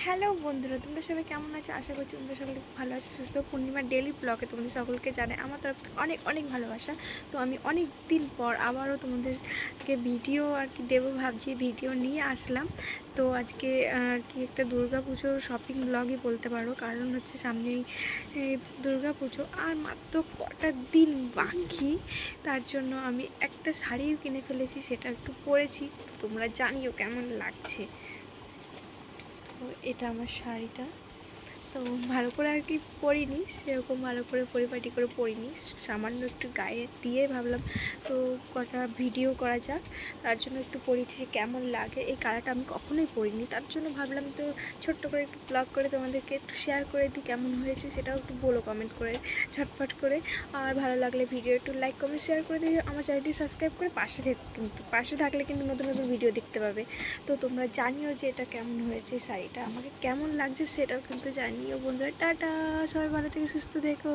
Hello বন্ধুরা, তোমরা সবাই কেমন আছো? আশা করছি তোমরা সকলে খুব ভালো আছো, সুস্থ। পূর্ণিমার ডেলি ব্লগে তোমাদের সকলকে জানাই আমার তরফ থেকে অনেক অনেক ভালোবাসা। তো আমি অনেক দিন পর আবারও তোমাদেরকে ভিডিও আর কি দেবো ভাবছি, ভিডিও নিয়ে আসলাম। তো আজকে আর কি একটা দুর্গা পুজোর শপিং ব্লগই বলতে পারো, কারণ হচ্ছে সামনেই দুর্গা পুজো আর মাত্র কটা দিন বাকি। তার জন্য আমি একটা শাড়িও কিনে ফেলেছি, সেটা একটু পরেছি, তো তোমরা জানিও কেমন লাগছে। তো এটা আমার শাড়িটা, তো ভালো করে আর কি পরিনি, সেরকম ভালো করে পরিপাটি করে পরিনি, সামান্য একটু গায়ে দিয়ে ভাবলাম তো কটা ভিডিও করা যাক। তার জন্য একটু পরেছি যে কেমন লাগে। এই কালারটা আমি কখনোই পরিনি, তার জন্য ভাবলাম তো ছোট্ট করে একটু ব্লগ করে তোমাদেরকে একটু শেয়ার করে দিই, কেমন হয়েছে সেটাও একটু বলো কমেন্ট করে ঝটপট করে। আর ভালো লাগলে ভিডিও একটু লাইক কমেন্ট শেয়ার করে দিয়ে আমার চ্যানেলটি সাবস্ক্রাইব করে পাশে থাকলে কিন্তু নতুন নতুন ভিডিও দেখতে পাবে। তো তোমরা জানিও যে এটা কেমন হয়েছে, শাড়িটা আমাকে কেমন লাগছে সেটাও কিন্তু জানিও বন্ধুরা। টাটা, সবাই ভালো থেকে সুস্থ থেকো।